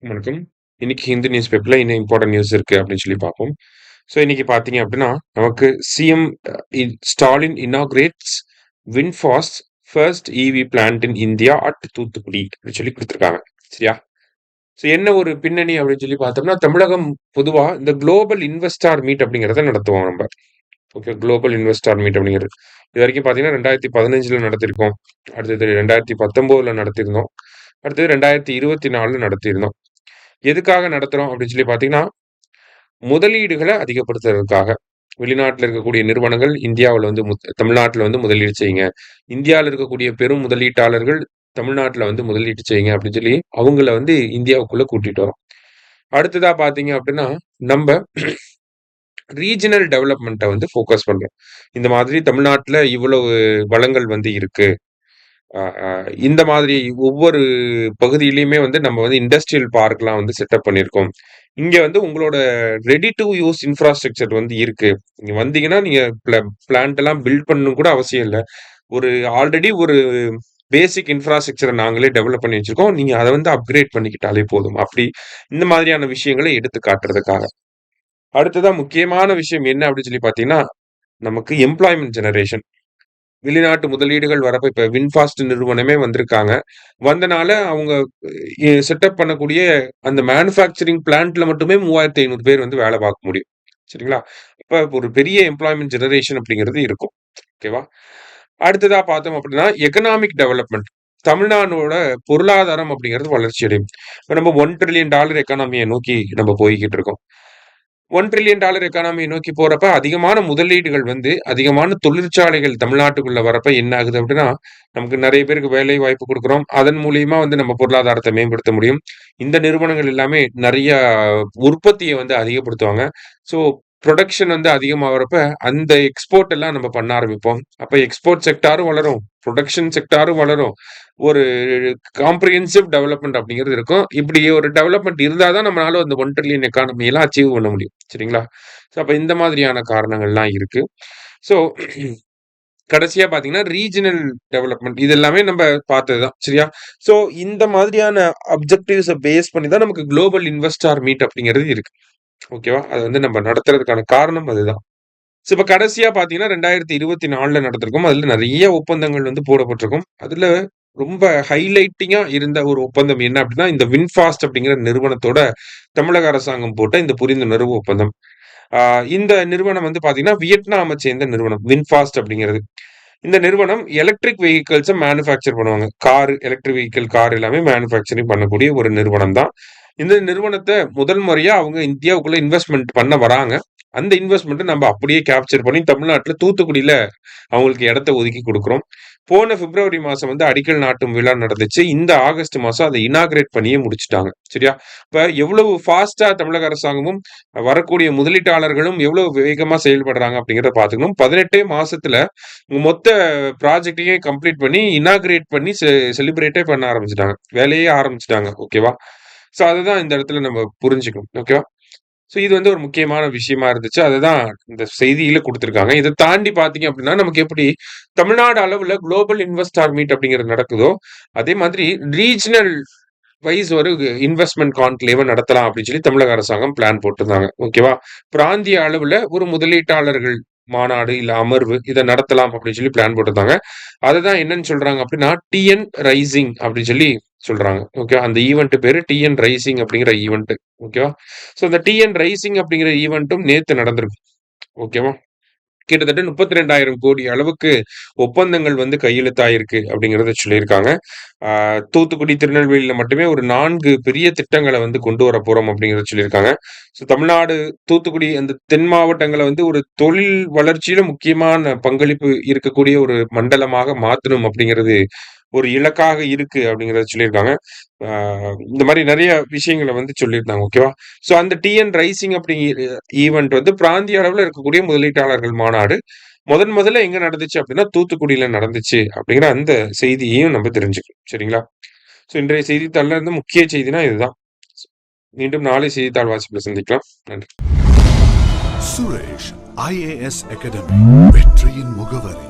வணக்கம். இன்னைக்கு ஹிந்து நியூஸ் பேப்பர்ல என்ன இம்பார்ட்டன்ட் நியூஸ் இருக்கு அப்படின்னு சொல்லி பார்ப்போம். ஸோ இன்னைக்கு பார்த்தீங்க அப்படின்னா, நமக்கு CM Stalin inaugurates VinFast first EV plant in India at Thoothukudi அப்படின்னு சொல்லி குடுத்துருக்காங்க. சரியா? ஸோ என்ன ஒரு பின்னணி அப்படின்னு சொல்லி பார்த்தோம்னா, தமிழகம் பொதுவா இந்த குளோபல் இன்வெஸ்டார் மீட் அப்படிங்கிறத நடத்துவோம் நம்ம. ஓகே. குளோபல் இன்வெஸ்டார் மீட் அப்படிங்கிறது. இதுவரைக்கும் பார்த்தீங்கன்னா 2015ல நடத்தியிருக்கோம். அடுத்தது 2019ல நடத்தியிருந்தோம். அடுத்தது 2024ல நடத்தியிருந்தோம். எதுக்காக நடத்துறோம் அப்படின்னு சொல்லி பார்த்தீங்கன்னா, முதலீடுகள அதிகப்படுத்துறதுக்காக. வெளிநாட்டுல இருக்கக்கூடிய நிறுவனங்கள் இந்தியாவுல வந்து தமிழ்நாட்டுல வந்து முதலீடு செய்யுங்க. இந்தியால இருக்கக்கூடிய பெரும் முதலீட்டாளர்கள் தமிழ்நாட்டுல வந்து முதலீடு செய்யுங்க அப்படின்னு சொல்லி, அவங்கள வந்து இந்தியாவுக்குள்ள கூட்டிட்டு வரோம். அடுத்ததா பார்த்தீங்க அப்படின்னா, நம்ப ரீஜினல் டெவலப்மெண்ட்ட வந்து ஃபோக்கஸ் பண்றோம். இந்த மாதிரி தமிழ்நாட்டுல இவ்வளவு வளங்கள் வந்து இருக்கு. அ அ இந்த மாதிரி ஒவ்வொரு பகுதியிலயுமே வந்து நம்ம வந்து இண்டஸ்ட்ரியல் பார்க்லாம் வந்து செட்டப் பண்ணியிருக்கோம். இங்க வந்து உங்களோட ரெடி டூ யூஸ் இன்ஃப்ராஸ்ட்ரக்சர் வந்து இருக்கு. நீங்க வந்தீங்கன்னா, நீங்க பிளான்ட் எல்லாம் பில்ட் பண்ணணும்னு கூட அவசியம் இல்ல. ஒரு ஆல்ரெடி ஒரு பேசிக் இன்ஃப்ராஸ்ட்ரக்சர நாங்களே டெவலப் பண்ணி வச்சிருக்கோம். நீங்க அத வந்து அப்கிரேட் பண்ணிக்கிட்டாலே போதும். அப்படி இந்த மாதிரியான விஷயங்கள எடுத்து காட்டுறதுக்காக. அடுத்ததா முக்கியமான விஷயம் என்ன அப்படின்னு சொல்லி பார்த்தீங்கன்னா, நமக்கு எம்ப்ளாய்மென்ட் ஜெனரேஷன். வெளிநாட்டு முதலீடுகள் வரப்ப இப்ப வின்ஃபாஸ்ட் நிறுவனமே வந்திருக்காங்க. வந்தனால அவங்க செட்டப் பண்ணக்கூடிய அந்த மேனுஃபேக்சரிங் பிளான்ட்ல மட்டுமே 3500 பேர் வந்து வேலை பார்க்க முடியும். சரிங்களா? அப்ப ஒரு பெரிய எம்ப்ளாய்மென்ட் ஜெனரேஷன் அப்படிங்கிறது இருக்கும். ஓகேவா? அடுத்ததா பார்த்தோம் அப்படின்னா, எக்கனாமிக் டெவலப்மென்ட். தமிழ்நாடோட பொருளாதாரம் அப்படிங்கிறது வளர்ச்சி அடையும். இப்ப நம்ம $1 டிரில்லியன் எக்கானமிய நோக்கி நம்ம போய்க்கிட்டு இருக்கோம். $1 டிரில்லியன் எக்கானமிய நோக்கி போறப்ப, அதிகமான முதலீடுகள் வந்து, அதிகமான தொழிற்சாலைகள் தமிழ்நாட்டுக்குள்ள வரப்ப என்ன ஆகுது அப்படின்னா, நமக்கு நெறைய பேருக்கு வேலை வாய்ப்பு குடுக்குறோம். அதன் மூலியமா வந்து நம்ம பொருளாதாரத்த மேம்படுத்த முடியும். இந்த நிறுவனங்கள் எல்லாமே நெறைய உற்பத்திய வந்து அதிகப்படுத்துவாங்க. ஸோ, புரொடக்ஷன் வந்து அதிகமாகறப்ப, அந்த எக்ஸ்போர்ட் எல்லாம் நம்ம பண்ண ஆரம்பிப்போம். அப்ப எக்ஸ்போர்ட் செக்டாரும் வளரும். புரொடக்ஷன் செக்டாரும் வளரும். ஒரு காம்ப்ரிஹென்சிவ் டெவலப்மென்ட் அப்படிங்கிறது இருக்கும். இப்படி ஒரு டெவலப்மென்ட் இருந்தா தான் நம்மளால அந்த 1 டிரில்லியன் எக்கானமி எல்லாம் அச்சீவ் பண்ண முடியும். சரிங்களா? ஸோ அப்ப இந்த மாதிரியான காரணங்கள்லாம் இருக்கு. ஸோ கடைசியா பார்த்தீங்கன்னா, ரீஜினல் டெவலப்மென்ட் இது எல்லாமே நம்ப பார்த்தது தான். சரியா? ஸோ இந்த மாதிரியான அப்ஜெக்டிவ்ஸ பேஸ் பண்ணி தான் நமக்கு குளோபல் இன்வெஸ்டார் மீட் அப்படிங்கிறது இருக்கு. ஓகேவா? அது வந்து நம்ம நடத்துறதுக்கான காரணம் அதுதான். ஸோ இப்ப கடைசியா பார்த்தீங்கன்னா, 2024ல நடத்திருக்கோம். அதுல நெறைய ஒப்பந்தங்கள் வந்து போடப்பட்டிருக்கும். அதுல ரொம்ப ஹைலைட்டிங்கா இருந்த ஒரு ஒப்பந்தம் என்ன அப்டின்னா, இந்த வின்ஃபாஸ்ட் அப்படிங்கிற நிறுவனத்தோட தமிழக அரசாங்கம் போட்ட இந்த புரிந்துணர்வு ஒப்பந்தம். ஆ இந்த நிறுவனம் வந்து பார்த்தீங்கன்னா, வியட்நாம சேர்ந்த நிறுவனம். வின்ஃபாஸ்ட் அப்படிங்கிறது. இந்த நிறுவனம் எலக்ட்ரிக் வெஹிக்கிள்ஸ மேனுஃபேக்சர் பண்ணுவாங்க. எலக்ட்ரிக் வெஹிக்கிள் கார் எல்லாமே மேனுஃபேக்சரிங் பண்ணக்கூடிய ஒரு நிறுவனம் தான். இந்த நிறுவனத்த முதல் முறையா அவங்க இந்தியாவுக்குள்ள இன்வெஸ்ட்மென்ட் பண்ண வராங்க. அந்த இன்வெஸ்ட்மென்ட்ட நம்ம அப்படியே கேப்சர் பண்ணி தமிழ்நாட்டுல தூத்துக்குடியில அவங்களுக்கு இடத்த ஒதுக்கி குடுக்குறோம். போன பிப்ரவரி மாசம் வந்து அடிக்கல் நாட்டும் விழா நடந்துச்சு. இந்த ஆகஸ்ட் மாசம் அத இனாகரேட் பண்ணியே முடிச்சுட்டாங்க. சரியா? இப்ப எவ்வளவு ஃபாஸ்ட்டா தமிழக அரசாங்கமும், வரக்கூடிய முதலீட்டாளர்களும் எவ்வளவு வேகமா செயல்படுறாங்க அப்படிங்கிறத பார்த்துக்கணும். 18 மாசத்துல மொத்த ப்ராஜெக்ட்டையும் கம்ப்ளீட் பண்ணி, இனாகரேட் பண்ணி செலிப்ரேட்டே பண்ண ஆரம்பிச்சுட்டாங்க. வேலையே ஆரம்பிச்சுட்டாங்க. ஓகேவா? ஸோ அததான் இந்த இடத்துல நம்ம புரிஞ்சுக்கணும். ஓகேவா? ஸோ இது வந்து ஒரு முக்கியமான விஷயமா இருந்துச்சு. அததான் இந்த செய்தியில குடுத்திருக்காங்க. இத தாண்டி பார்த்தீங்க அப்படின்னா, நமக்கு எப்படி தமிழ்நாடு அளவுல குளோபல் இன்வெஸ்டார் மீட் அப்படிங்கிறது நடக்குதோ, அதே மாதிரி ரீஜினல் வைஸ் ஒரு இன்வெஸ்ட்மென்ட் கான்க்ளேவ நடத்தலாம் அப்படின்னு சொல்லி தமிழக அரசாங்கம் பிளான் போட்டிருந்தாங்க. ஓகேவா? பிராந்திய அளவுல ஒரு முதலீட்டாளர்கள் மாநாடு, இல்ல அமர்வு இத நடத்தலாம் அப்படின்னு சொல்லி பிளான் போட்டிருந்தாங்க. அததான் என்னன்னு சொல்றாங்க அப்படின்னா, டிஎன் ரைசிங் அப்படின்னு சொல்லி சொல்றாங்க. ஓகே. அந்த ஈவென்ட் பேரு டிஎன் ரைசிங் அப்படிங்கிற ஈவென்ட். ஓகேவா? ஸோ இந்த டிஎன் ரைசிங் அப்படிங்கிற ஈவென்ட்டும் நேத்து நடந்திருக்கு. ஓகேவா? கிட்டத்தட்ட 32,000 கோடி அளவுக்கு ஒப்பந்தங்கள் வந்து கையெழுத்தாயிருக்கு அப்படிங்கிறத சொல்லியிருக்காங்க. ஆ தூத்துக்குடி, திருநெல்வேலியில மட்டுமே ஒரு 4 பெரிய திட்டங்கள வந்து கொண்டு வரப்போறோம் அப்படிங்கிறத சொல்லியிருக்காங்க. ஸோ தமிழ்நாடு, தூத்துக்குடி அந்த தென் மாவட்டங்கள வந்து ஒரு தொழில் வளர்ச்சியில முக்கியமான பங்களிப்பு இருக்கக்கூடிய ஒரு மண்டலமாக மாத்தணும் அப்படிங்கிறது ஒரு இலக்காக இருக்கு அப்படிங்கிறத சொல்லியிருக்காங்க. ஆ இந்த மாரி நெறைய விஷயங்கள வந்து சொல்லியிருந்தாங்க. ஓகேவா? ஸோ அந்த டிஎன் ரைசிங் அப்படிங்கிற ஈவென்ட் வந்து பிராந்திய அளவுல இருக்கக்கூடிய முதலீட்டாளர்கள் மாநாடு. முதல்ல எங்க நடந்துச்சு அப்படின்னா, தூத்துக்குடியில நடந்துச்சு அப்படிங்கிற அந்த செய்தியையும் நம்ம தெரிஞ்சுக்கணும். சரிங்களா? ஸோ இன்றைய செய்தித்தாள்ல இருந்து முக்கிய செய்தினா இதுதான். மீண்டும் நாளை செய்தித்தாள் வாசிப்புல சந்திக்கலாம். நன்றி. சுரேஷ் ஐஏஎஸ் அகாடமி வெற்றியின் முகவரி.